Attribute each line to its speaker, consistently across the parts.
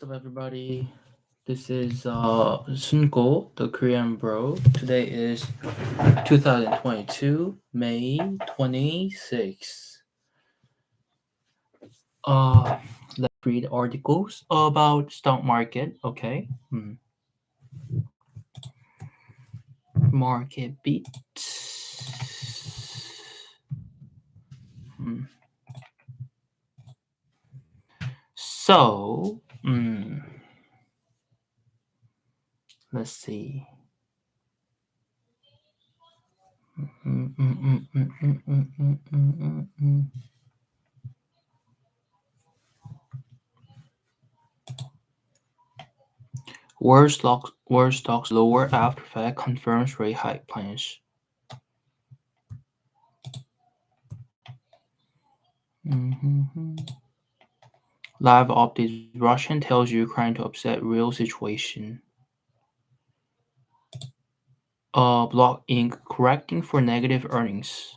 Speaker 1: up, everybody? This is Sunko, the Korean bro. Today is 2022, May 26th. Let's read articles about stock market. Okay. Market beat. Hmm. So, let's see. Mm, mm, mm, mm, mm, mm, mm, mm, mm. World stocks lower after Fed confirms rate hike plans. Mhm. Live updates: Russian tells Ukraine to upset real situation. Block Inc. correcting for negative earnings.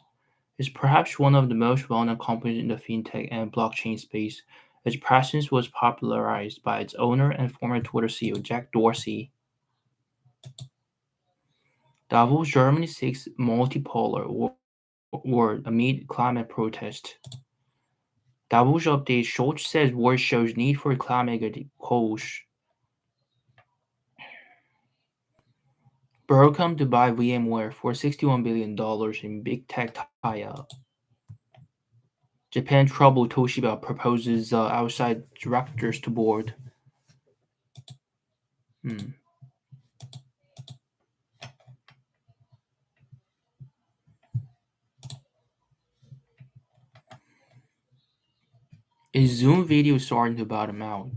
Speaker 1: Is perhaps one of the most well-known companies in the fintech and blockchain space. Its presence was popularized by its owner and former Twitter CEO Jack Dorsey. Davos, Germany seeks multipolar world amid climate protest. Davos update: Schultz says war shows need for climate goals. Broadcom to buy VMware for $61 billion in big tech tie-up. Japan trouble Toshiba proposes outside directors to board. Is Zoom video starting to bottom out?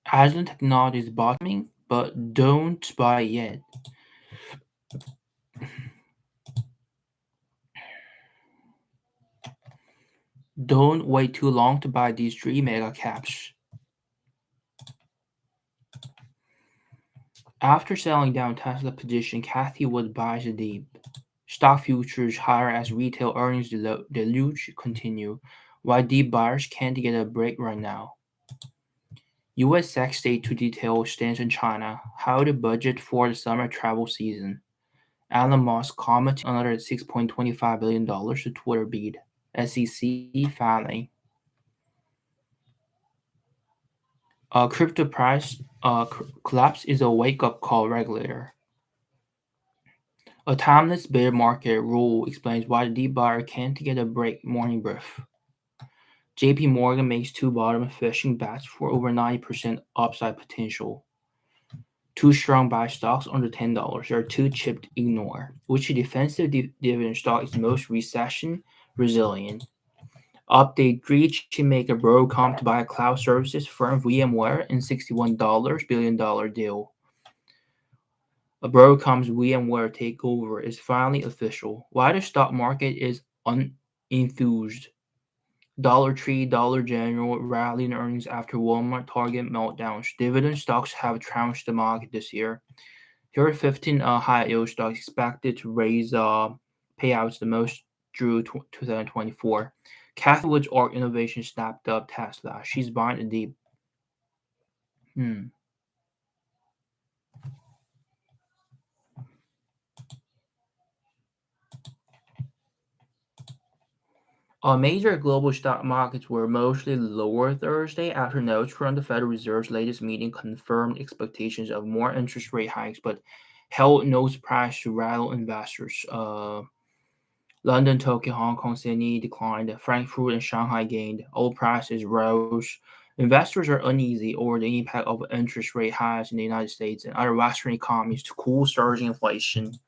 Speaker 1: Agile technology is bottoming, but don't buy yet. Don't wait too long to buy these three mega caps. After selling down Tesla position, Cathie Wood buys a deep. Stock futures higher as retail earnings deluge continue. Why deep buyers can't get a break right now. U.S. Sex State to detail stance in China. How to budget for the summer travel season. Elon Musk commenting another $6.25 billion to Twitter bid. SEC filing. Crypto price collapse is a wake-up call regulator. A timeless bear market rule explains why the deep buyer can't get a break morning brief. JP Morgan makes two bottom fishing bets for over 90% upside potential. Two strong buy stocks under $10. There are too cheap to ignore. Which defensive dividend stock is most recession resilient? Update: Reach maker Broadcom to buy a cloud services firm VMware in $61 billion deal. Broadcom's VMware takeover is finally official. Why the stock market is unenthused? Dollar Tree, Dollar General rallying earnings after Walmart Target meltdowns. Dividend stocks have trounced the market this year. Here are 15 high-yield stocks expected to raise payouts the most through 2024. Cathie Wood's Arc Innovation snapped up Tesla. She's buying a deep. Major global stock markets were mostly lower Thursday after notes from the Federal Reserve's latest meeting confirmed expectations of more interest rate hikes, but held no surprise to rattle investors. London, Tokyo, Hong Kong, Sydney declined. Frankfurt and Shanghai gained. Oil prices rose. Investors are uneasy over the impact of interest rate hikes in the United States and other Western economies to cool surging inflation.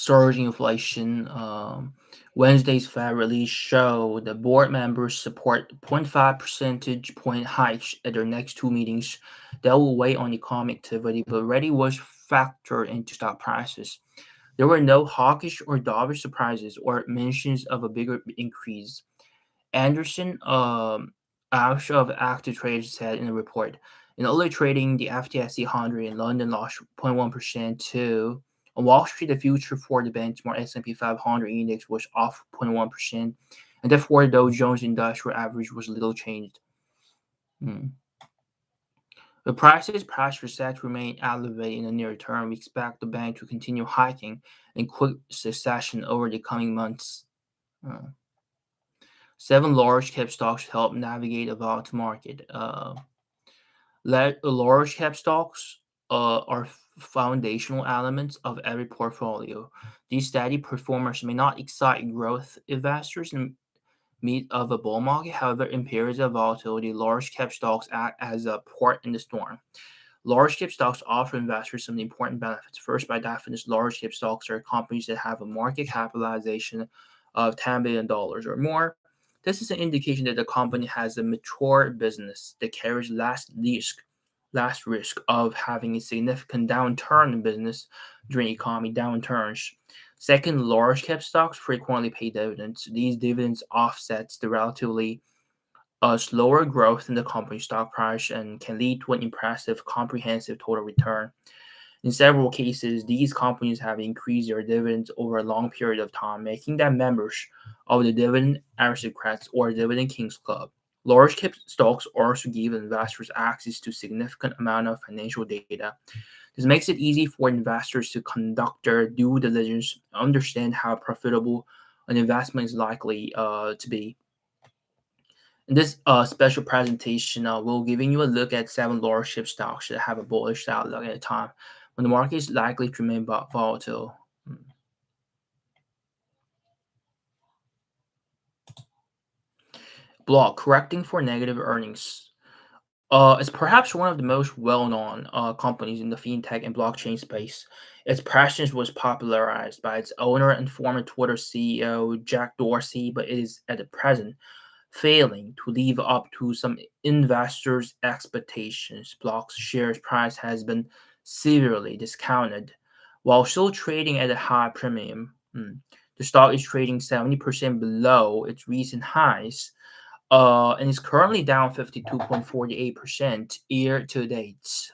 Speaker 1: surging inflation. Wednesday's Fed release showed the board members support 0.5 percentage point hikes at their next two meetings. That will weigh on economic activity, but already was factored into stock prices. There were no hawkish or dovish surprises or mentions of a bigger increase. Anderson, Ash of Active Traders, said in a report. In early trading, the FTSE 100 in London lost 0.1% to on Wall Street. The future for the benchmark S&P 500 index was off 0.1%, and therefore the Dow Jones Industrial Average was little changed. The prices pressure set to remain elevated in the near term. We expect the bank to continue hiking in quick succession over the coming months. 7 large cap stocks help navigate a volatile market. Large cap stocks are foundational elements of every portfolio. These steady performers may not excite growth investors in meat of a bull market. However, in periods of volatility, large cap stocks act as a port in the storm. Large cap stocks offer investors some important benefits. First, by definition, large cap stocks are companies that have a market capitalization of $10 billion or more. This is an indication that the company has a mature business that carries less risk of having a significant downturn in business during economic downturns. Second, large cap stocks frequently pay dividends. These dividends offsets the relatively slower growth in the company's stock price and can lead to an impressive comprehensive total return. In several cases, these companies have increased their dividends over a long period of time, making them members of the dividend aristocrats or dividend kings club. Large cap stocks also give investors access to significant amount of financial data. This makes it easy for investors to conduct their due diligence, understand how profitable an investment is likely to be. In this special presentation, we're giving you a look at 7 large cap stocks that have a bullish outlook at a time when the market is likely to remain volatile. Block, correcting for negative earnings. It's perhaps one of the most well-known companies in the fintech and blockchain space. Its presence was popularized by its owner and former Twitter CEO Jack Dorsey, but it is at the present failing to live up to some investors' expectations. Block's shares price has been severely discounted, while still trading at a high premium. The stock is trading 70% below its recent highs, and is currently down 52.48% year to date.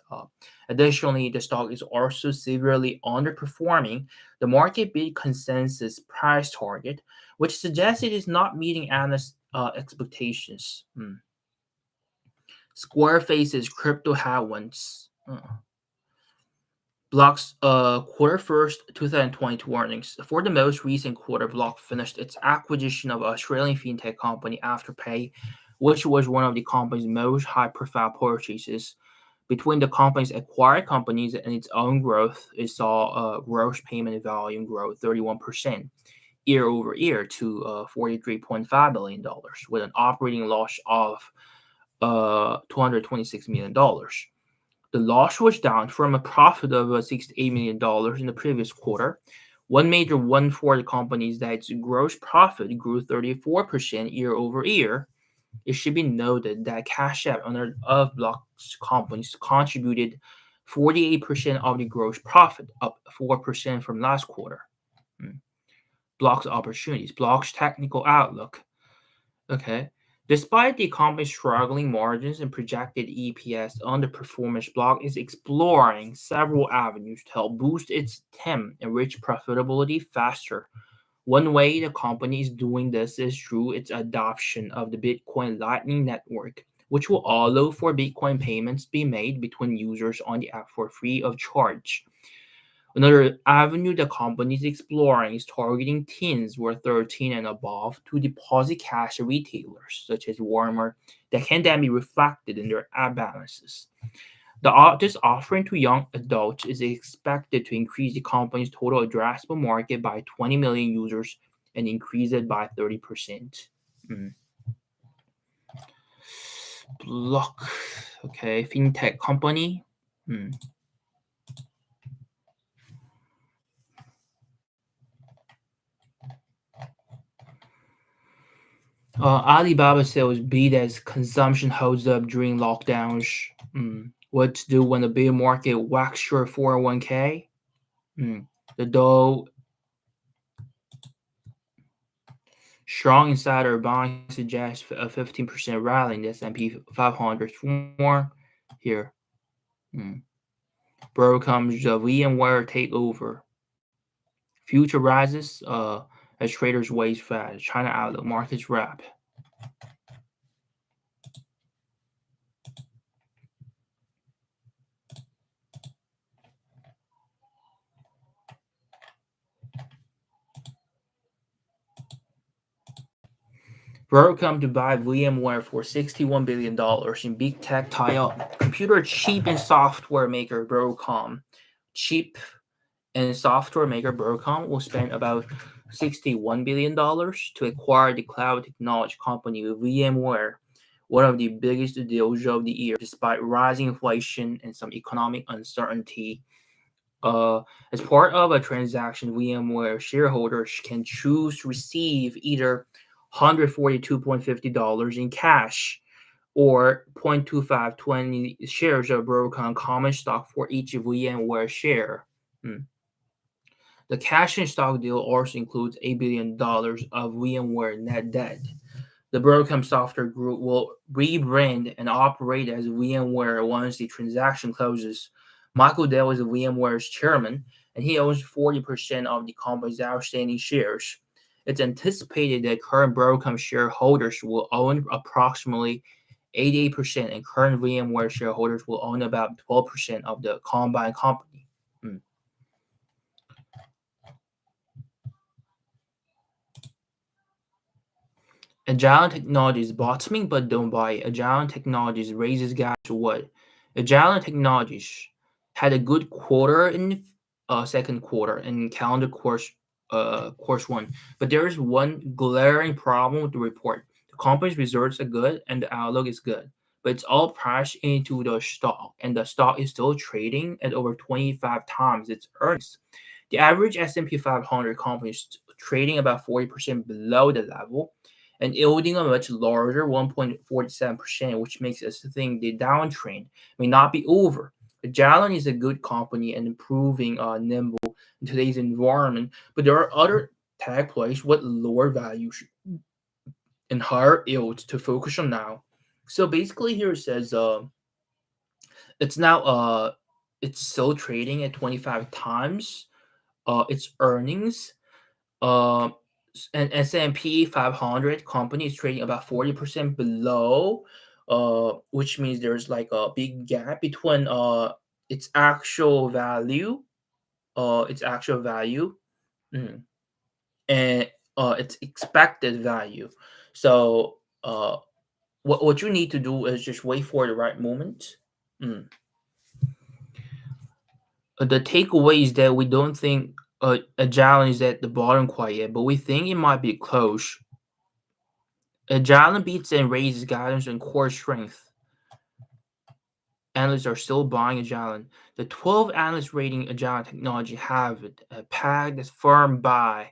Speaker 1: Additionally, the stock is also severely underperforming the market beat consensus price target, which suggests it is not meeting analyst expectations. Square faces crypto headwinds. Block's quarter first 2022 earnings. For the most recent quarter, Block finished its acquisition of Australian fintech company Afterpay, which was one of the company's most high-profile purchases. Between the company's acquired companies and its own growth, it saw gross payment volume grow 31% year over year to $43.5 billion, with an operating loss of $226 million. The loss was down from a profit of $68 million in the previous quarter. One major one for the company is that its gross profit grew 34% year over year. It should be noted that Cash App, owner of Block's companies, contributed 48% of the gross profit, up 4% from last quarter. Block's opportunities, Block's technical outlook. Okay. Despite the company's struggling margins and projected EPS underperformance, Block is exploring several avenues to help boost its TAM and reach profitability faster. One way the company is doing this is through its adoption of the Bitcoin Lightning Network, which will allow for Bitcoin payments to be made between users on the app for free of charge. Another avenue the company is exploring is targeting teens who are 13 and above to deposit cash at retailers, such as Walmart, that can then be reflected in their app balances. This offering to young adults is expected to increase the company's total addressable market by 20 million users and increase it by 30%. Block, okay, fintech company. Alibaba sales beat as consumption holds up during lockdowns. What to do when the bear market whacks your 401k? The Dow strong insider buying suggests a 15% rally in the S&P 500 more. Here, Broadcom's VMware takeover. Future rises as traders wait fast. China outlook markets wrap. Broadcom to buy VMware for $61 billion in big tech tie-up. Computer chip and software maker Broadcom. Chip and software maker Broadcom will spend about $61 billion to acquire the cloud technology company VMware, one of the biggest deals of the year, despite rising inflation and some economic uncertainty. Uh, as part of a transaction, VMware shareholders can choose to receive either $142.50 in cash or 0.2520 shares of Broadcom common stock for each VMware share. The cash and stock deal also includes $8 billion of VMware net debt. The Broadcom Software Group will rebrand and operate as VMware once the transaction closes. Michael Dell is VMware's chairman, and he owns 40% of the company's outstanding shares. It's anticipated that current Broadcom shareholders will own approximately 88%, and current VMware shareholders will own about 12% of the combined company. Agile Technologies bottoming, but don't buy it. Agile Technologies raises guys to what? Agile Technologies had a good quarter in second quarter in calendar course one, but there is one glaring problem with the report. The company's results are good and the outlook is good, but it's all priced into the stock, and the stock is still trading at over 25 times its earnings. The average S&P 500 company is trading about 40% below the level and yielding a much larger 1.47%, which makes us think the downtrend may not be over. Magellan is a good company and improving nimble in today's environment, but there are other tech plays with lower values and higher yields to focus on now. So basically, here it says it's now it's still trading at 25 times its earnings. Uh, an S&P 500 company is trading about 40% below, which means there's like a big gap between its actual value, its actual value, mm, and its expected value. So what you need to do is just wait for the right moment. Mm. The takeaway is that we don't think Agile is at the bottom quite yet, but we think it might be close. Agile beats and raises guidance and core strength. Analysts are still buying Agile. The 12 analysts rating Agile technology have a packed as firm buy.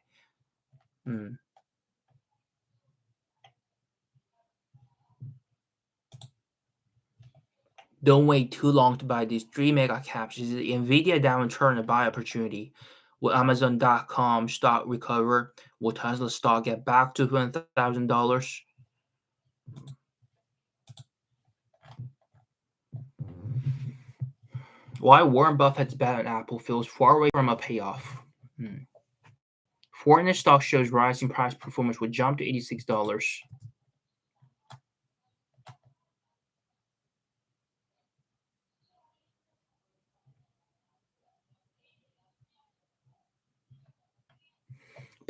Speaker 1: Don't wait too long to buy these three mega caps. This is the Nvidia downturn a buy opportunity. Will Amazon.com stock recover? Will Tesla stock get back to $1,000? Why Warren Buffett's bet on Apple feels far away from a payoff. Fortnite stock shows rising price performance would jump to $86.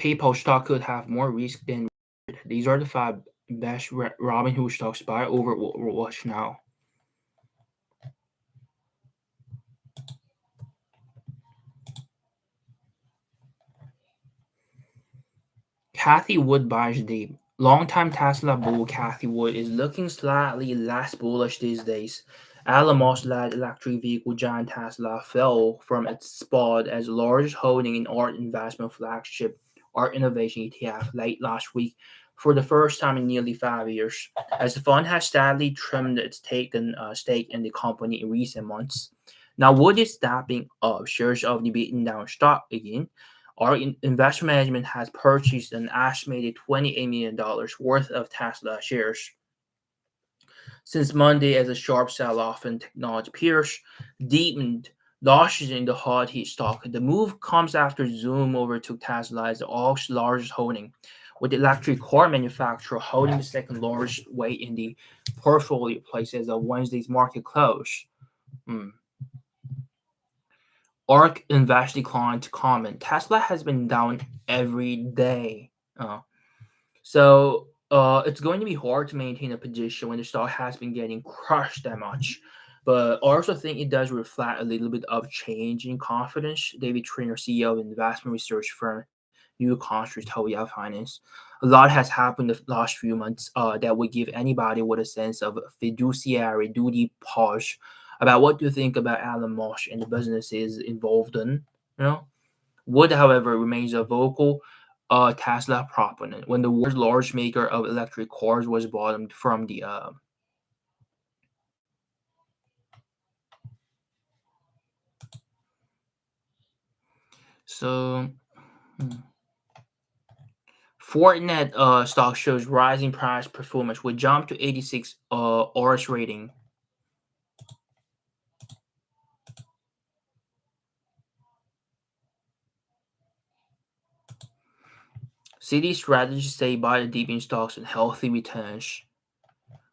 Speaker 1: PayPal stock could have more risk than these are the five best Robinhood stocks buy over watch now. Kathy Wood buys deep. Longtime Tesla bull Kathy Wood is looking slightly less bullish these days. Elon Musk-led electric vehicle giant Tesla fell from its spot as largest holding in art investment flagship Art Innovation ETF late last week, for the first time in nearly 5 years, as the fund has steadily trimmed its stake in the company in recent months. Now, with its stepping up shares of the beaten down stock again, our investment management has purchased an estimated $28 million worth of Tesla shares since Monday as a sharp sell-off in technology peers deepened losses in the hot heat stock. The move comes after Zoom overtook Tesla as the August largest holding, with the electric car manufacturer holding the second largest weight in the portfolio place as of Wednesday's market close. Hmm. ARK Invest declined to comment. Tesla has been down every day. It's going to be hard to maintain a position when the stock has been getting crushed that much. But I also think it does reflect a little bit of change in confidence. David Trainer, CEO of investment research firm New Construct told Yahoo Finance, a lot has happened the last few months that would give anybody with a sense of fiduciary duty pause about what to think about Elon Musk and the businesses involved in. You know, Wood, however, remains a vocal Tesla proponent. When the world's largest maker of electric cars was bottomed from the so hmm. Fortinet stock shows rising price performance with jump to 86 RS rating. CD strategists say buy the deep in stocks and healthy returns.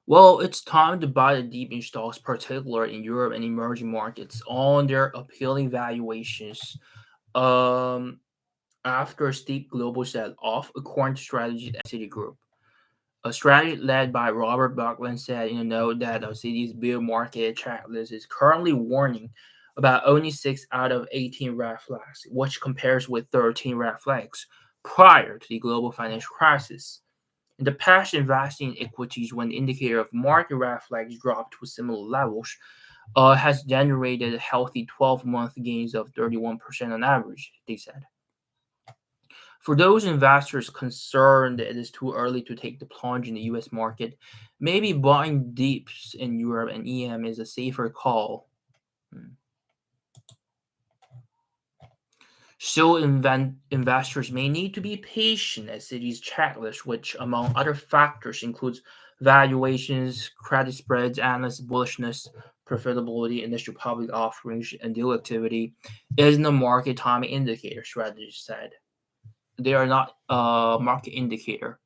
Speaker 1: Well, it's time to buy the deep in stocks, particularly in Europe and emerging markets, on their appealing valuations. Um, After a steep global sell-off, according to strategist at Citigroup. A strategy led by Robert Buckland said in a note that Citi's bear market checklist is currently warning about only 6 out of 18 red flags, which compares with 13 red flags prior to the global financial crisis. In the past, investing in equities when the indicator of market red flags dropped to similar levels has generated healthy 12-month gains of 31% on average, they said. For those investors concerned that it is too early to take the plunge in the US market, maybe buying dips in Europe and EM is a safer call. Hmm. So investors may need to be patient as Citi's checklist, which among other factors includes valuations, credit spreads, analyst bullishness, profitability, initial public offerings, and deal activity, isn't a market timing indicator, strategists said. They are not a market indicator.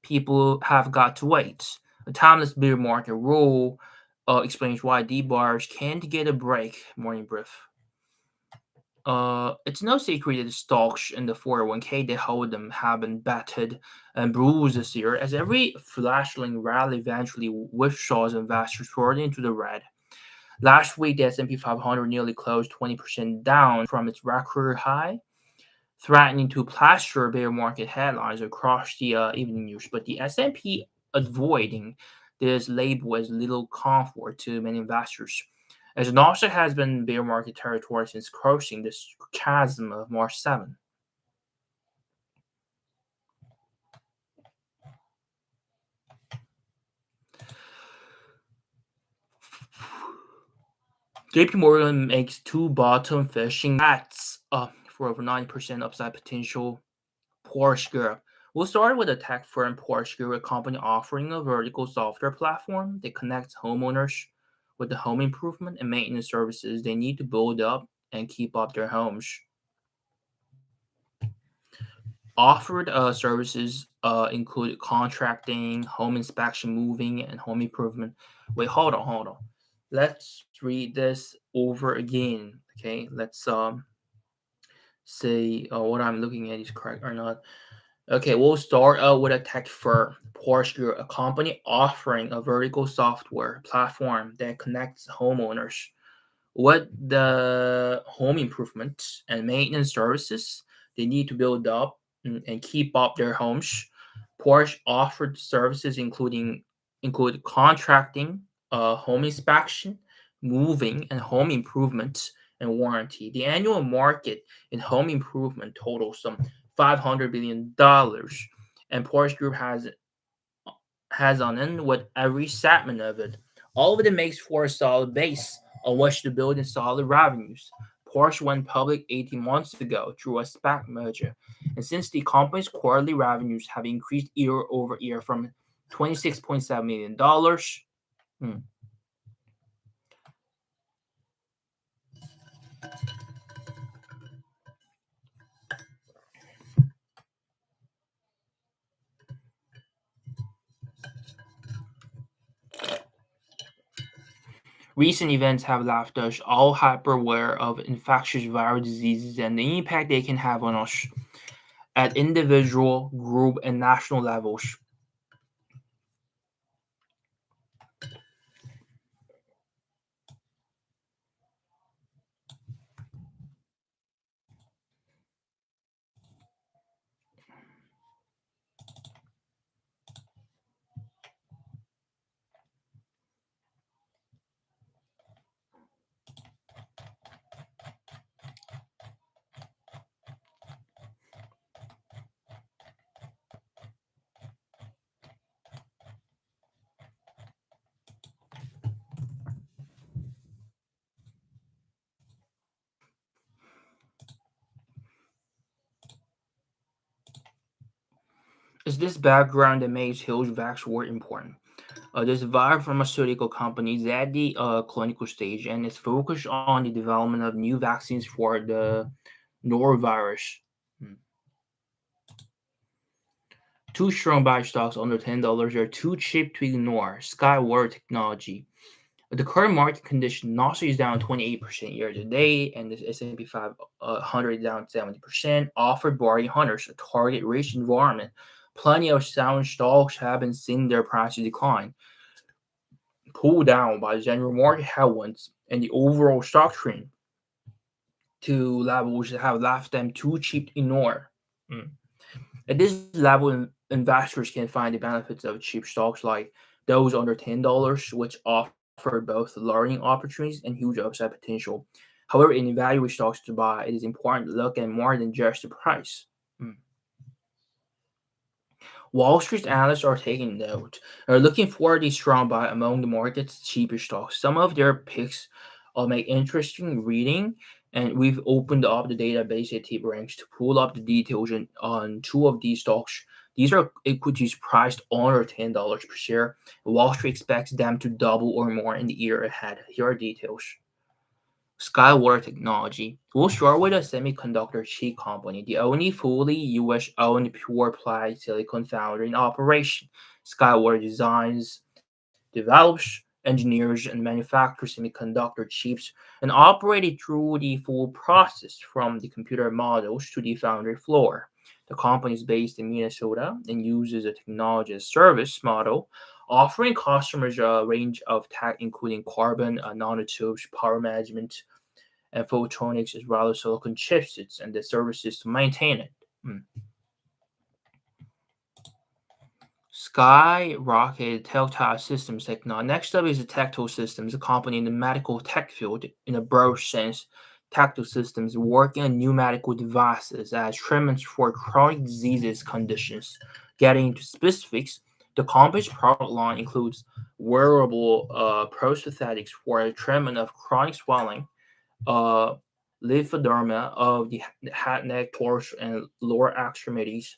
Speaker 1: People have got to wait. A timeless bear market rule explains why D bars can't get a break. Morning brief. It's no secret that the stocks in the 401k they hold them have been battered and bruised this year, as every flashing rally eventually whipsaws investors toward into the red. Last week, the S&P 500 nearly closed 20% down from its record high, threatening to plaster bear market headlines across the evening news. But the S&P avoiding this label as little comfort to many investors, as Nasdaq has been in bear market territory since crossing this chasm of March 7. JP Morgan makes two bottom fishing bets for over 90% upside potential. Porsche Group. We'll start with a tech firm, Porsche Group, a company offering a vertical software platform that connects homeowners with the home improvement and maintenance services they need to build up and keep up their homes. Offered services include contracting, home inspection, moving, and home improvement. Wait, hold on. Let's read this over again. Okay, let's say what I'm looking at is correct or not. Okay, we'll start out with a tech firm, Porsche Group, a company offering a vertical software platform that connects homeowners with the home improvements and maintenance services they need to build up and keep up their homes. Porsche offered services include contracting, home inspection, moving, and home improvements and warranty. The annual market in home improvement totals some $500 billion, and Porsche Group has on it with every segment of it. All of it makes for a solid base on which to build in solid revenues. Porsche went public 18 months ago through a SPAC merger, and since the company's quarterly revenues have increased year over year from $26.7 million. Hmm. Recent events have left us all hyper aware of infectious viral diseases and the impact they can have on us at individual, group, and national levels. It's this background that makes HillsVax work important. This biopharmaceutical company is at the clinical stage and is focused on the development of new vaccines for the norovirus. Hmm. Two strong buy stocks under $10 are too cheap to ignore. Skyward Technology. The current market condition, Nasdaq is down 28% year to date, and the S&P 500 down 70%. Offered bargain hunters a target-rich environment. Plenty of sound stocks have been seeing their prices decline, pulled down by general market headwinds and the overall stock trend to levels that have left them too cheap to ignore. Mm. At this level, investors can find the benefits of cheap stocks like those under $10, which offer both learning opportunities and huge upside potential. However, in evaluating stocks to buy, it is important to look at more than just the price. Mm. Wall Street analysts are taking note. They're looking for the strong buy among the market's cheaper stocks. Some of their picks make interesting reading, and we've opened up the database at Tip Ranks to pull up the details on two of these stocks. These are equities priced under $10 per share. Wall Street expects them to double or more in the year ahead. Here are details. Skyward Technology. We'll start with a semiconductor chip company, the only fully US owned pure play silicon foundry in operation. Skyward designs, develops, engineers, and manufactures semiconductor chips and operated through the full process from the computer models to the foundry floor. The company is based in Minnesota and uses a technology as service model, offering customers a range of tech including carbon nanotubes, power management, and photonics as well as silicon chipsets and the services to maintain it. Mm. Skyrocket Tactile Systems Technology. Next up is the Tactile Systems, a company in the medical tech field. In a broad sense, Tactile Systems work in new medical devices as treatments for chronic diseases conditions. Getting into specifics, the company's product line includes wearable prosthetics for the treatment of chronic swelling, uh, lymphoderma of the head, neck, torso, and lower extremities,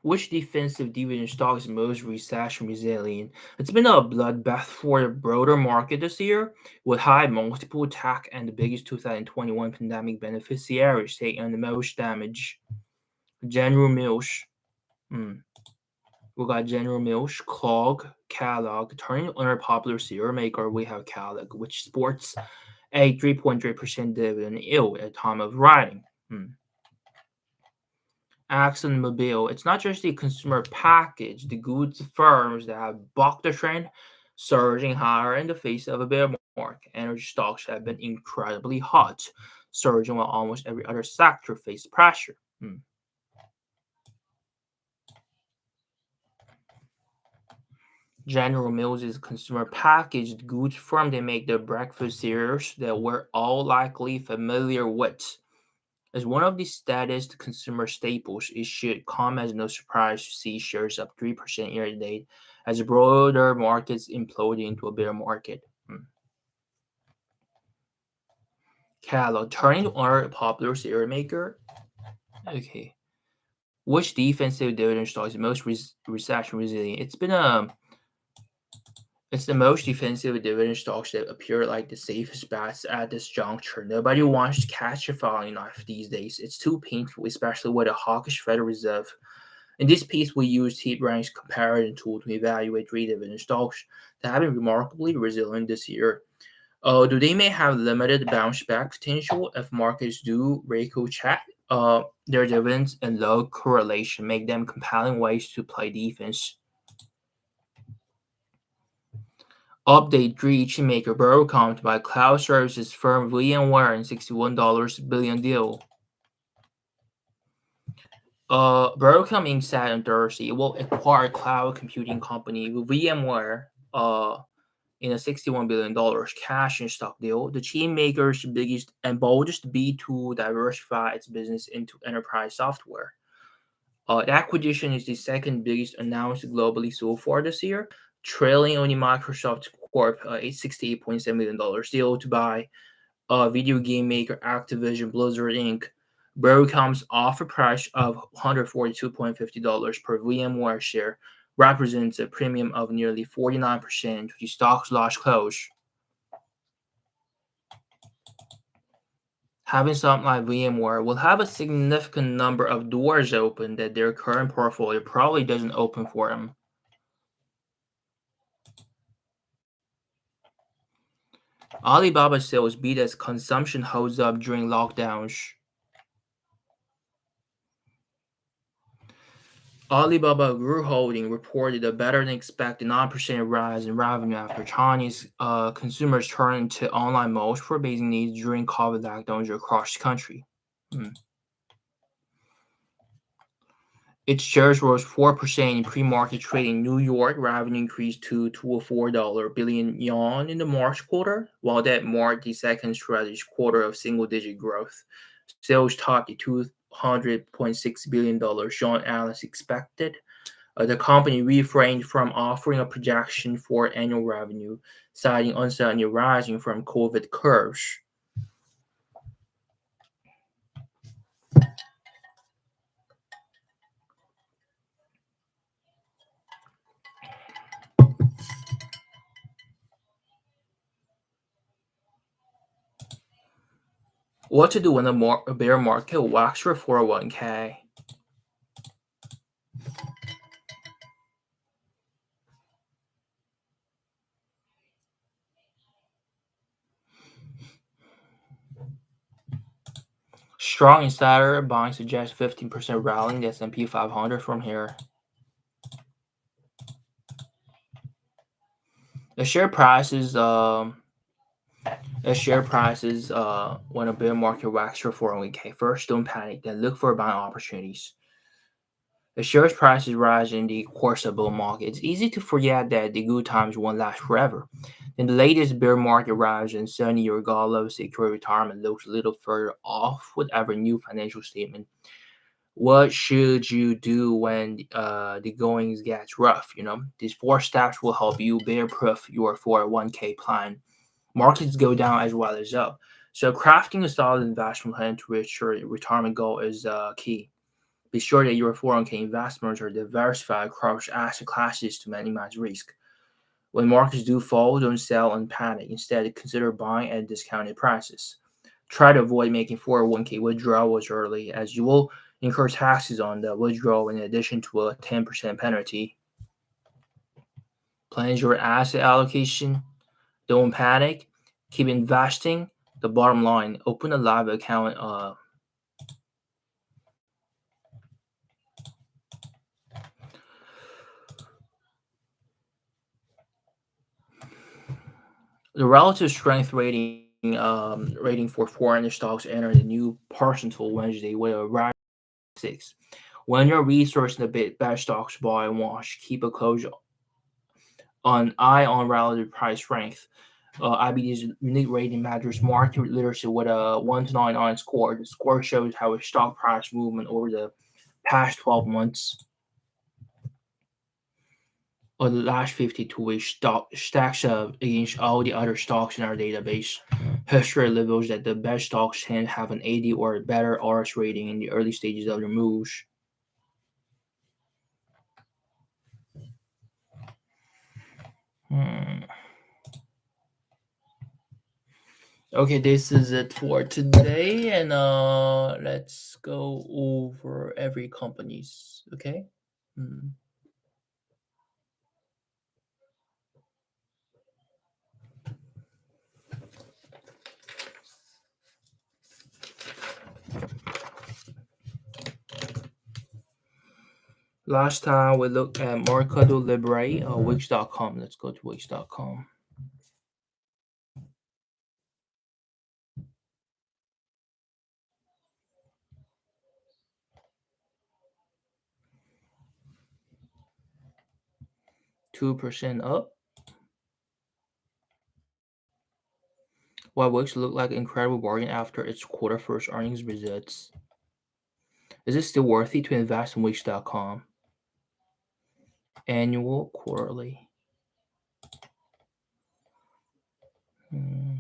Speaker 1: which defensive division stock is most recession resilient. It's been a bloodbath for the broader market this year, with high multiple tech and the biggest 2021 pandemic beneficiaries taking the most damage. General Mills. Hmm. We got General Mills, Clog, Kellogg. Turning on our popular cereal maker, we have Kellogg, which sports a 3.3% dividend yield at time of writing. Hmm. ExxonMobil, it's not just the consumer package, the goods firms that have bucked the trend, surging higher in the face of a bear market. Energy stocks have been incredibly hot, surging while almost every other sector faced pressure. Hmm. General Mills is a consumer packaged goods firm. They make the breakfast cereals that we're all likely familiar with. As one of the steadiest consumer staples, it should come as no surprise to see shares up 3% year to date as broader markets implode into a bear market. Kellogg, turning to our popular cereal maker. Okay. Which defensive dividend stock is most recession resilient? It's the most defensive dividend stocks that appear like the safest bets at this juncture. Nobody wants to catch a falling knife these days. It's too painful, especially with a hawkish Federal Reserve. In this piece, we used HeatRank's comparison tool to evaluate three dividend stocks that have been remarkably resilient this year. Although they may have limited bounce back potential if markets do check, their dividends and low correlation make them compelling ways to play defense. Update 3 maker Broadcom to buy cloud services firm VMware and $61 billion deal. Broadcom Inc. said on Thursday it will acquire cloud computing company VMware in a $61 billion cash and stock deal. The chip maker's biggest and boldest bid to diversify its business into enterprise software. The acquisition is the second biggest announced globally so far this year, trailing only Microsoft Corp. A $68.7 million deal to buy video game maker Activision Blizzard Inc. Broadcom's offer price of $142.50 per VMware share represents a premium of nearly 49% to the stock's last close. Having something like VMware will have a significant number of doors open that their current portfolio probably doesn't open for them. Alibaba sales beat as consumption holds up during lockdowns. Alibaba Group Holding reported a better-than-expected 9% rise in revenue after Chinese consumers turned to online malls for basic needs during COVID lockdowns across the country. Its shares rose 4% in pre-market trading. New York revenue increased to 204 billion yuan in the March quarter, while that marked the second strategic quarter of single-digit growth. Sales topped the $200.6 billion John Alice expected. The company refrained from offering a projection for annual revenue, citing uncertainty arising from COVID curves. What to do when a bear market whacks your 401k? Strong insider buying suggests 15% rallying the S&P 500 from here. The share prices when a bear market whacks your 401k. First, don't panic, then look for buying opportunities. The shares prices rise in the course of a bull market. It's easy to forget that the good times won't last forever. In the latest bear market rise, and suddenly your goal of secure retirement looks a little further off with every new financial statement. What should you do when the goings gets rough? These 4 steps will help you bear-proof your 401k plan. Markets go down as well as up. So crafting a solid investment plan to reach your retirement goal is key. Be sure that your 401k investments are diversified across asset classes to minimize risk. When markets do fall, don't sell and panic. Instead, consider buying at discounted prices. Try to avoid making 401k withdrawals early, as you will incur taxes on the withdrawal in addition to a 10% penalty. Plan your asset allocation. Don't panic. Keep investing. The bottom line, open a live account. The relative strength rating for foreign stocks entered a new percentile Wednesday with a rise 6. When you're researching the best stocks buy and watch, keep a close an eye on relative price strength. IBD's unique rating measures market literacy with a 1 to 9 on score. The score shows how a stock price movement over the past 12 months or the last 52 weeks stacks up against all the other stocks in our database. History reveals that the best stocks tend to have an 80 or better RS rating in the early stages of their moves. Hmm. Okay, this is it for today, and let's go over every company's. Okay. Hmm. Last time we looked at Mercado Libre, Wix.com. Let's go to Wix.com. 2% up. While Wix looked like an incredible bargain after its quarter first earnings results, is it still worthy to invest in Wix.com? Annual, quarterly. Hmm.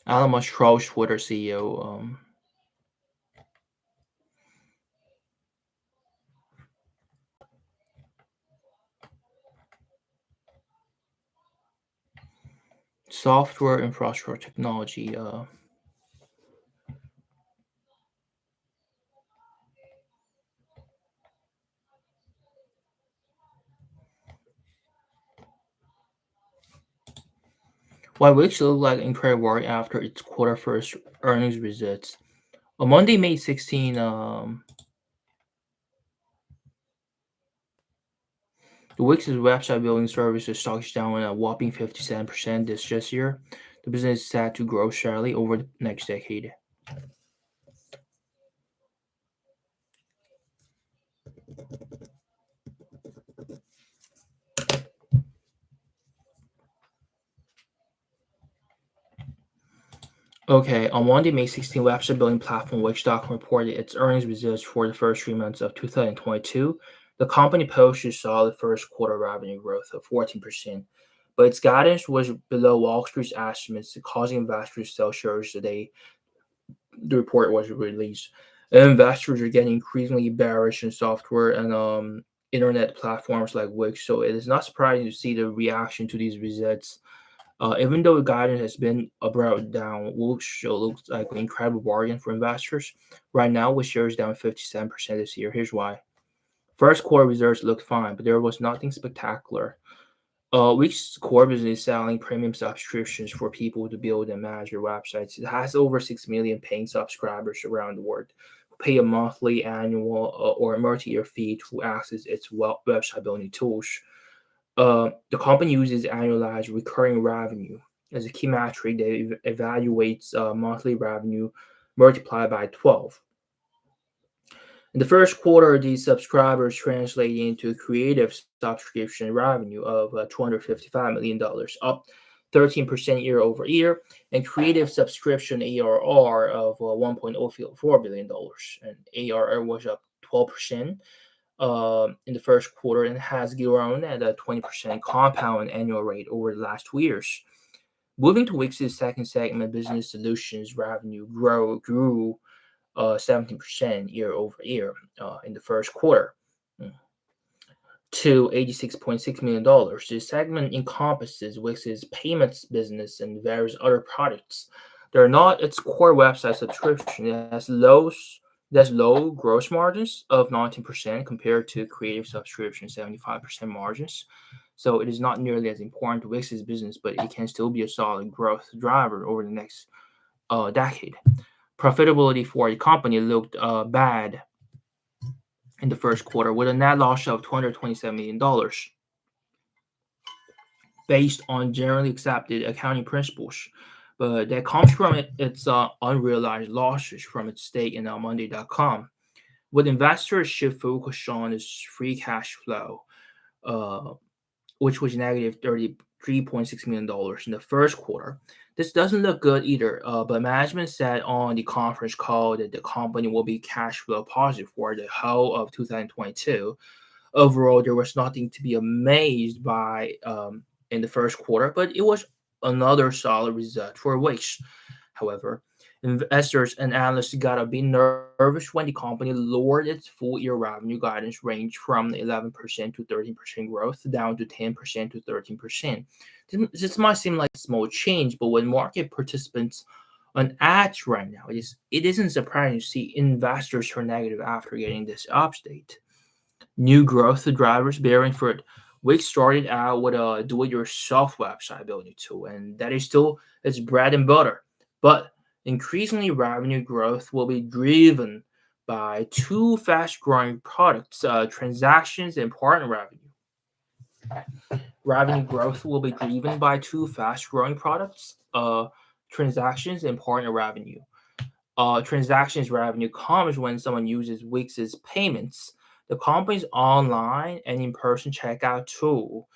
Speaker 1: Elon Musk trolls Twitter CEO. Software infrastructure technology. While Wix looked like incredible work after its quarter first earnings results, on Monday, May 16, the Wix's website building services stock is down a whopping 57% this year. The business is set to grow steadily over the next decade. Okay, on Monday, May 16, website building platform Wix.com reported its earnings results for the first 3 months of 2022. The company posted solid first quarter revenue growth of 14%, but its guidance was below Wall Street's estimates, causing investors to sell shares the day the report was released. Investors are getting increasingly bearish in software and internet platforms like Wix, so it is not surprising to see the reaction to these results. Even though the guidance has been brought down, Wix still looks like an incredible bargain for investors. Right now, Wix shares down 57% this year. Here's why. First quarter results looked fine, but there was nothing spectacular. Wix core business is selling premium subscriptions for people to build and manage their websites. It has over 6 million paying subscribers around the world who pay a monthly, annual, or multi-year fee to access its website building tools. The company uses annualized recurring revenue as a key metric that evaluates monthly revenue multiplied by 12. In the first quarter, these subscribers translate into creative subscription revenue of $255 million, up 13% year over year, and creative subscription ARR of $1.04 billion. And ARR was up 12% in the first quarter and has grown at a 20% compound annual rate over the last 2 years. Moving to Wix's second segment, business solutions revenue grew 17% year over year in the first quarter to $86.6 million. This segment encompasses Wix's payments business and various other products. They're not its core website subscription. It has low gross margins of 19% compared to creative subscription 75% margins. So it is not nearly as important to Wix's business, but it can still be a solid growth driver over the next decade. Profitability for the company looked bad in the first quarter with a net loss of $227 million based on generally accepted accounting principles. But that comes from its unrealized losses from its stake in Monday.com. What investors should focus on is free cash flow. uh, which was negative $33.6 million in the first quarter. This doesn't look good either, but management said on the conference call that the company will be cash flow positive for the whole of 2022. Overall, there was nothing to be amazed by in the first quarter, but it was another solid result for Wix. However, investors and analysts got a bit nervous when the company lowered its full year revenue guidance range from 11% to 13% growth down to 10% to 13%. This might seem like a small change, but when market participants on ads right now, it isn't surprising to see investors turn negative after getting this update. New growth drivers bearing fruit. Wix started out with a do-it-yourself website building tool, and that is still its bread and butter. But increasingly, revenue growth will be driven by two fast-growing products: transactions and partner revenue. Revenue growth will be driven by two fast-growing products: transactions and partner revenue. Transactions revenue comes when someone uses Wix's payments, the company's online and in-person checkout tool.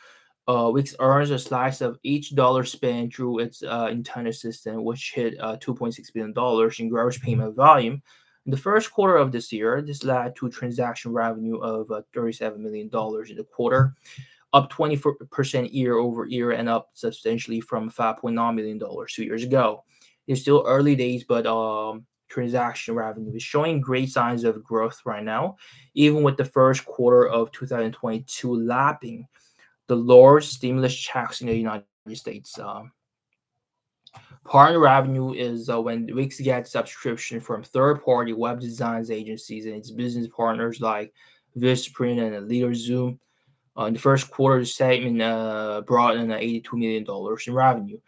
Speaker 1: Wix earns a slice of each dollar spent through its internet system, which hit $2.6 billion in gross payment volume. In the first quarter of this year, this led to transaction revenue of $37 million in the quarter, up 20% year over year and up substantially from $5.9 million 2 years ago. It's still early days, but transaction revenue is showing great signs of growth right now, even with the first quarter of 2022 lapping the large stimulus checks in the United States. Partner revenue is when Wix gets subscription from third-party web design agencies and its business partners like Visprint and LeaderZoom. In the first quarter, the segment brought in $82 million in revenue,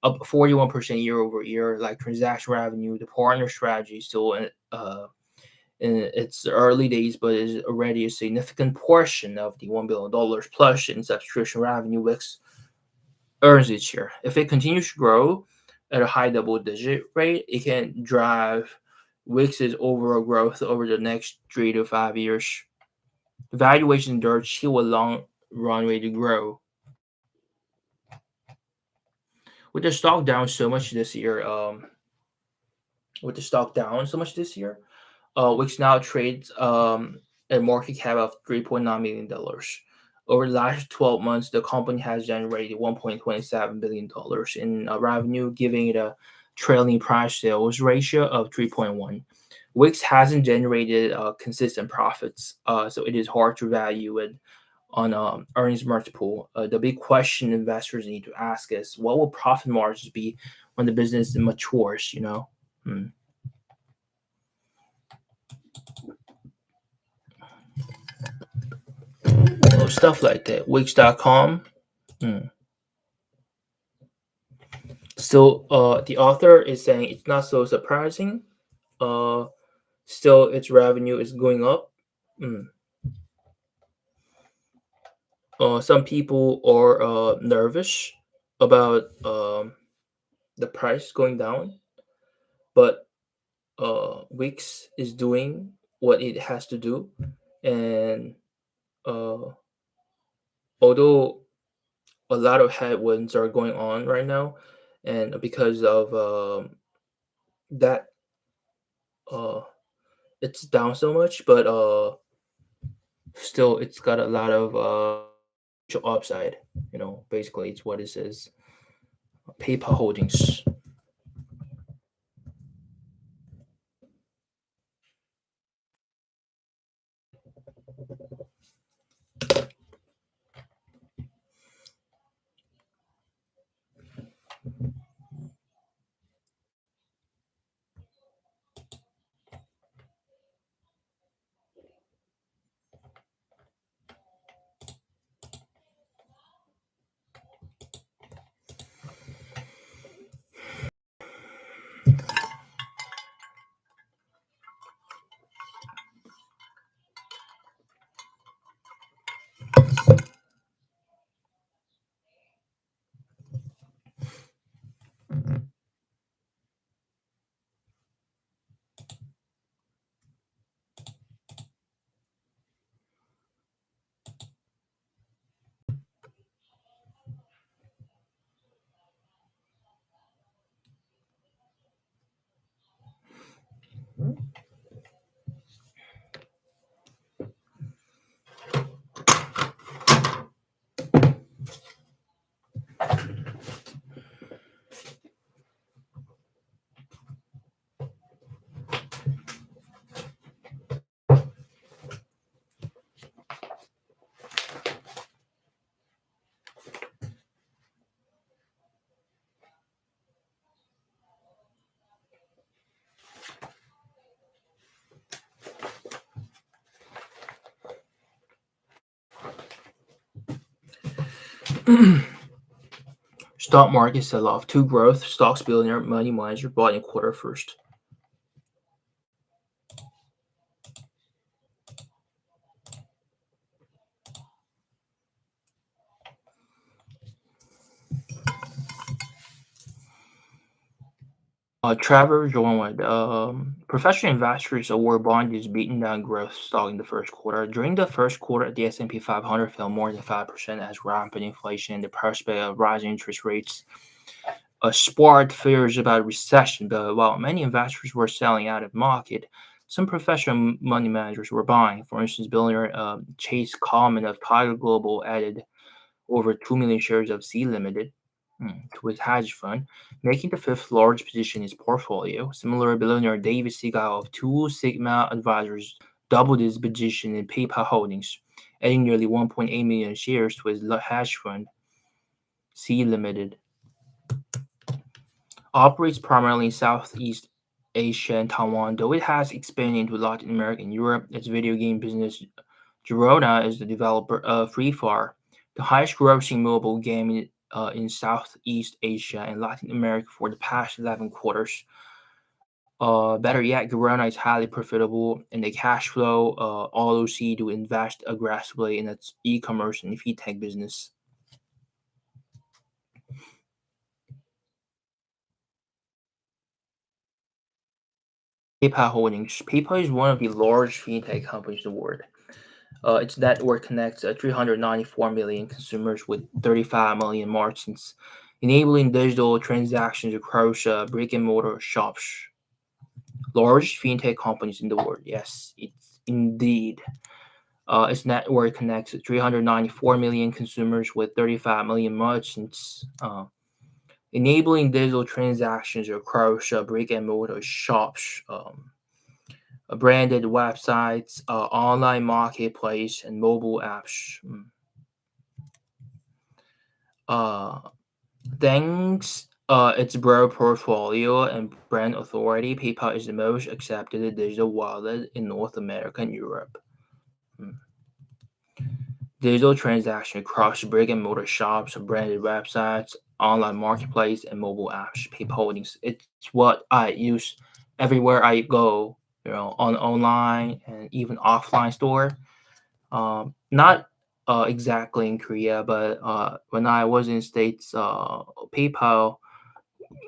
Speaker 1: up 41% year over year. Like transaction revenue, the partner strategy is still in its early days, but is already a significant portion of the $1 billion plus in subscription revenue Wix earns each year. If it continues to grow at a high double-digit rate, it can drive Wix's overall growth over the next 3 to 5 years. Valuation dirt still a long runway to grow. With the stock down so much this year, with the stock down so much this year, Wix now trades a market cap of $3.9 million. Over the last 12 months, the company has generated $1.27 billion in revenue, giving it a trailing price sales ratio of 3.1. Wix hasn't generated consistent profits, so it is hard to value it on earnings multiple. The big question investors need to ask is, what will profit margins be when the business matures? Hmm. Stuff like that. Wix.com. Hmm. So the author is saying it's not so surprising. Uh, Still, its revenue is going up. Hmm. Some people are nervous about the price going down, but Wix is doing what it has to do, and uh, although a lot of headwinds are going on right now, and because of that, uh, it's down so much, but still, it's got a lot of upside. Basically, it's what it says. PayPal Holdings. Stock market sell-off. Two growth stocks billionaire money manager bought in quarter first. Trevor joined. Professional investors award bond is beaten down growth stock in the first quarter. During the first quarter, the S&P 500 fell more than 5% as rampant inflation and the prospect of rising interest rates sparked fears about recession. But while many investors were selling out of market, some professional money managers were buying. For instance, billionaire Chase Coleman of Tiger Global added over 2 million shares of C Limited to his hedge fund, making the fifth largest position in his portfolio. Similar billionaire David Seagal of Two Sigma Advisors doubled his position in PayPal Holdings, adding nearly 1.8 million shares to his hedge fund, C Limited. Operates primarily in Southeast Asia and Taiwan, though it has expanded into Latin America and Europe. Its video game business, Girona, is the developer of Free Fire, the highest grossing mobile game in Southeast Asia and Latin America for the past 11 quarters. Better yet, Girona is highly profitable and the cash flow allows it to invest aggressively in its e-commerce and fintech business. PayPal Holdings. PayPal is one of the largest fintech companies in the world. Its network connects 394 million consumers with 35 million merchants, enabling digital transactions across brick and mortar shops. Largest fintech companies in the world. Yes, it's indeed. Its network connects 394 million consumers with 35 million merchants, enabling digital transactions across brick and mortar shops. Branded websites, online marketplace, and mobile apps. Uh, Thanks its broad portfolio and brand authority, PayPal is the most accepted digital wallet in North America and Europe. Mm. Digital transaction across brick and mortar shops, branded websites, online marketplace, and mobile apps. PayPal Holdings. It's what I use everywhere I go. On online and even offline store. Not exactly in Korea, but when I was in States, PayPal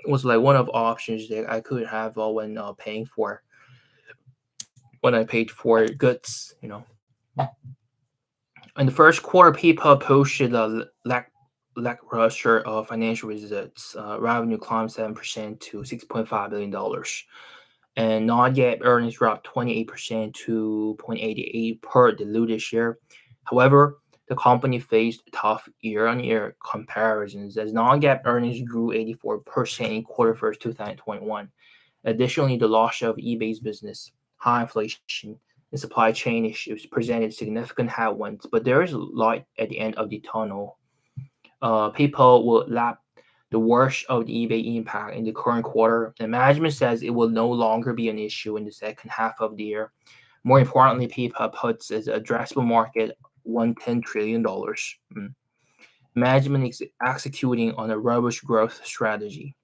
Speaker 1: was like one of the options that I could have when paying for when I paid for goods. In the first quarter, PayPal posted a lackluster financial results. Revenue climbed 7% to $6.5 billion, and non-GAAP earnings dropped 28% to 0.88 per diluted share. However, the company faced tough year-on-year comparisons as non-GAAP earnings grew 84% in quarter first 2021. Additionally, the loss of eBay's business, high inflation, and supply chain issues presented significant headwinds, but there is light at the end of the tunnel. PayPal will lap the worst of the eBay impact in the current quarter, and management says it will no longer be an issue in the second half of the year. More importantly, PayPal puts its addressable market $110 trillion. Management is executing on a robust growth strategy.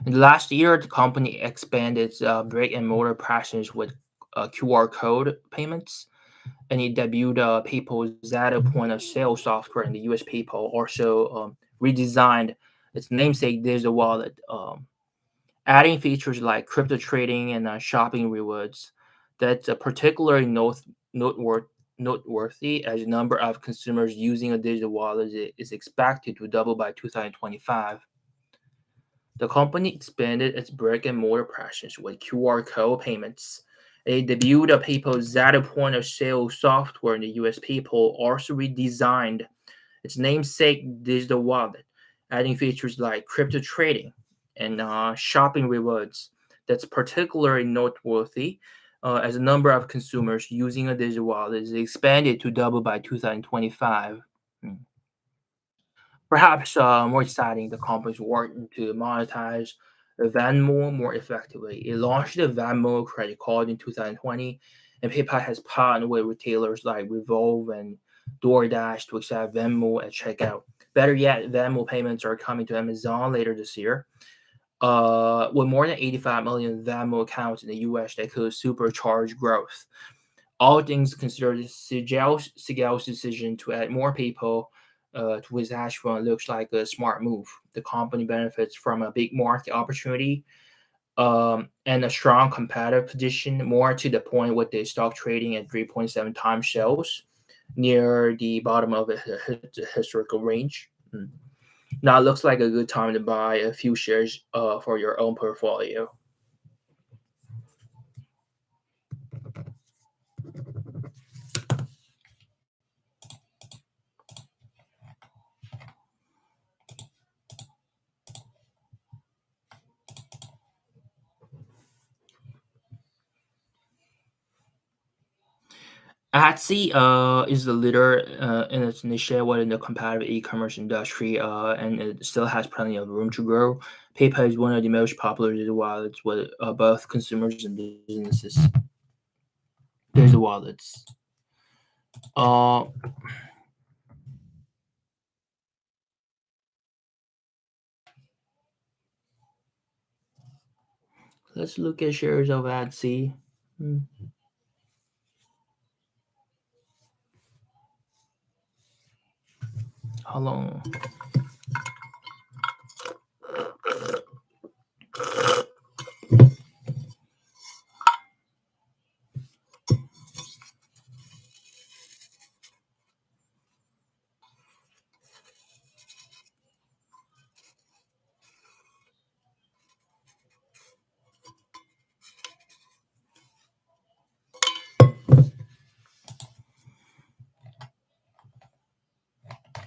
Speaker 1: In the last year, the company expanded its brick and mortar presence with QR code payments, and it debuted PayPal's Zeta point of sale software in the US. PayPal also redesigned its namesake digital wallet, adding features like crypto trading and shopping rewards. That's particularly noteworthy as the number of consumers using a digital wallet is expected to double by 2025. The company expanded its brick and mortar presence with QR code payments. It debuted a PayPal Zeta point of sale software in the US. PayPal also redesigned its namesake digital wallet, adding features like crypto trading and shopping rewards. That's particularly noteworthy as the number of consumers using a digital wallet is expanded to double by 2025. Hmm. Perhaps more exciting, the company is working to monetize Venmo more effectively. It launched the Venmo credit card in 2020, and PayPal has partnered with retailers like Revolve and DoorDash to accept Venmo at checkout. Better yet, Venmo payments are coming to Amazon later this year. With more than 85 million Venmo accounts in the US that could supercharge growth. All things considered, Seagal's decision to add more people to his hash fund looks like a smart move. The company benefits from a big market opportunity and a strong competitive position, more to the point with the stock trading at 3.7 times sales, near the bottom of the historical range. Now it looks like a good time to buy a few shares for your own portfolio. Etsy is the leader in its niche within the competitive e-commerce industry, and it still has plenty of room to grow. PayPal is one of the most popular digital wallets with both consumers and businesses. There's the wallets. Uh, let's look at shares of Etsy. Hmm, How long?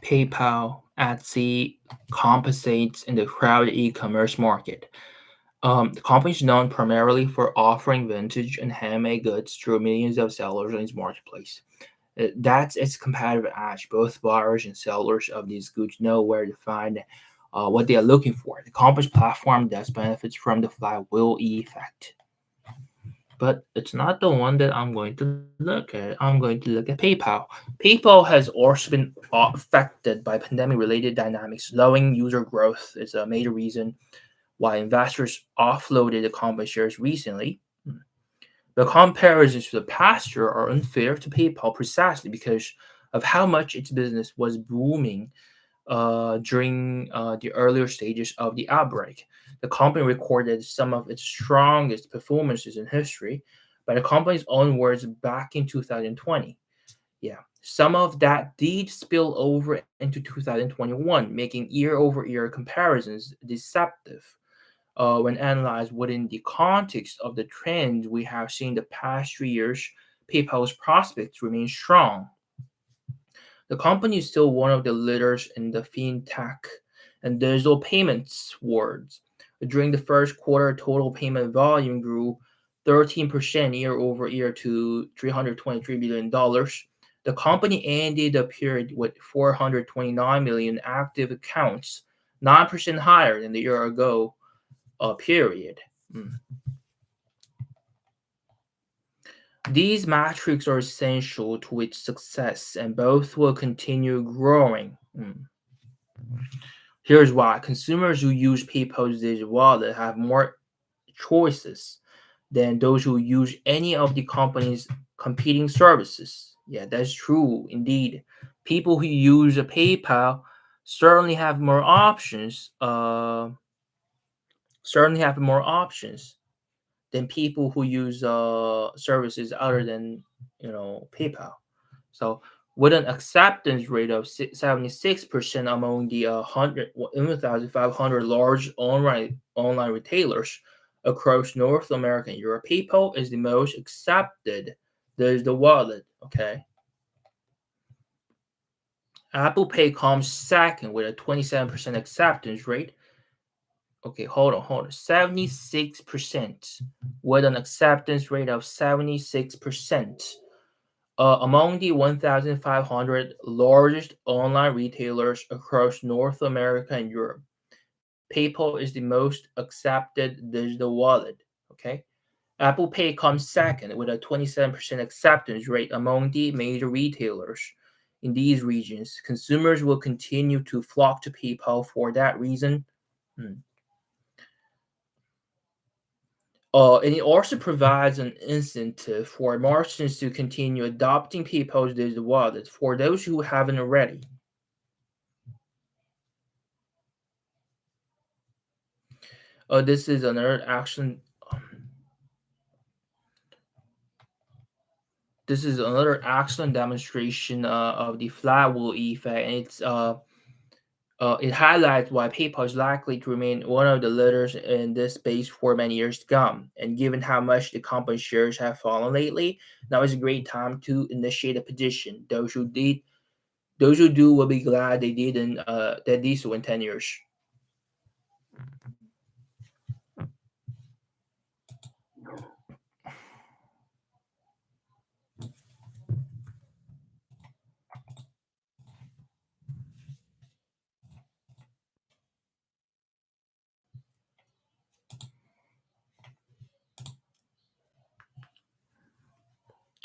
Speaker 1: PayPal, Etsy compensates in the crowded e-commerce market. The company is known primarily for offering vintage and handmade goods through millions of sellers in its marketplace. That's its competitive edge. Both buyers and sellers of these goods know where to find what they are looking for. The company's platform thus benefits from the flywheel effect. But it's not the one that I'm going to look at. I'm going to look at PayPal. PayPal has also been affected by pandemic-related dynamics. Slowing user growth is a major reason why investors offloaded the company shares recently. The comparisons to the past year are unfair to PayPal precisely because of how much its business was booming during the earlier stages of the outbreak. The company recorded some of its strongest performances in history, by the company's own words, back in 2020. Yeah, some of that did spill over into 2021, making year over year comparisons deceptive when analyzed within the context of the trends we have seen the past 3 years. PayPal's prospects remain strong. The company is still one of the leaders in the fintech and digital payments world. During the first quarter, total payment volume grew 13% year over year to $323 billion. The company ended the period with 429 million active accounts, 9% higher than the year ago period. Mm. These metrics are essential to its success, and both will continue growing. Here's why: consumers who use PayPal's digital wallet have more choices than those who use any of the company's competing services. Yeah, that's true indeed. People who use a PayPal certainly have more options. Certainly have more options than people who use services other than PayPal. So with an acceptance rate of 76% among the 1,500 large online retailers across North America and Europe, PayPal is the most accepted. There's the wallet. Okay, Apple Pay comes second with a 27% acceptance rate. Okay, hold on. 76% with an acceptance rate of 76%. Among the 1,500 largest online retailers across North America and Europe, PayPal is the most accepted digital wallet. Okay, Apple Pay comes second with a 27% acceptance rate among the major retailers. in these regions. Consumers will continue to flock to PayPal for that reason. And it also provides an incentive for merchants to continue adopting PayPal's digital wallet for those who haven't already. This is another action. This is another excellent demonstration of the flywheel effect, and it highlights why PayPal is likely to remain one of the leaders in this space for many years to come. And given how much the company's shares have fallen lately, now is a great time to initiate a petition. Those who do will be glad they didn't. That did so in 10 years.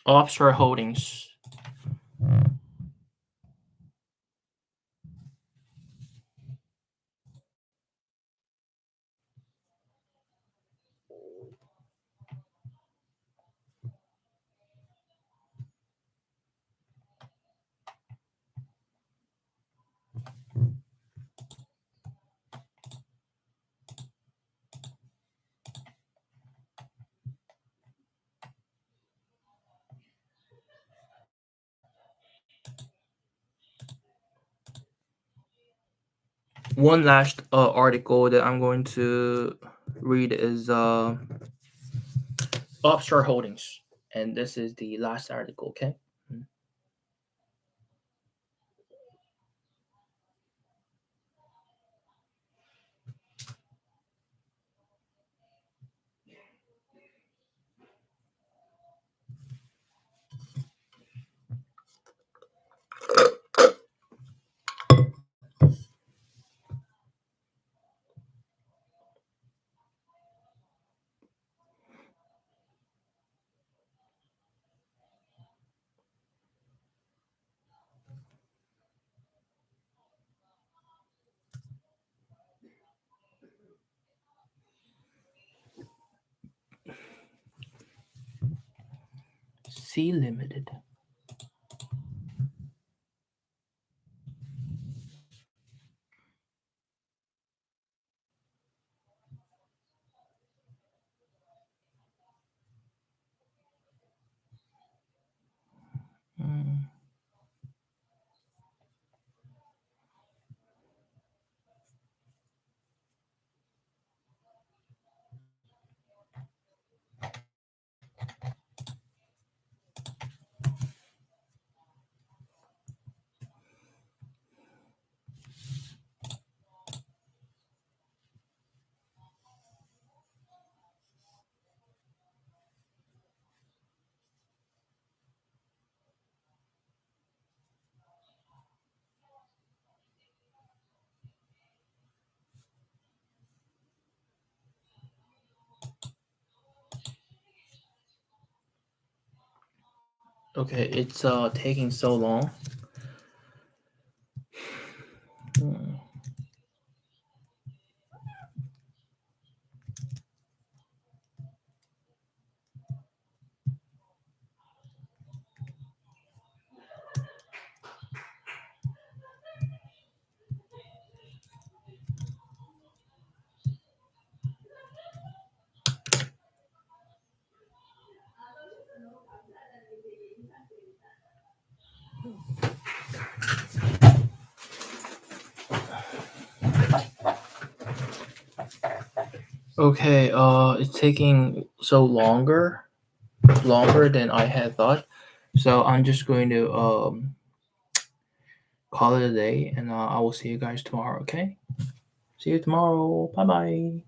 Speaker 1: Offshore holdings. One last article that I'm going to read is offshore holdings, and this is the last article. Okay. C Limited. Mm. Okay, it's taking so long. Mm. Okay, it's taking so longer than I had thought. So I'm just going to call it a day, and I will see you guys tomorrow. Okay, see you tomorrow. Bye bye.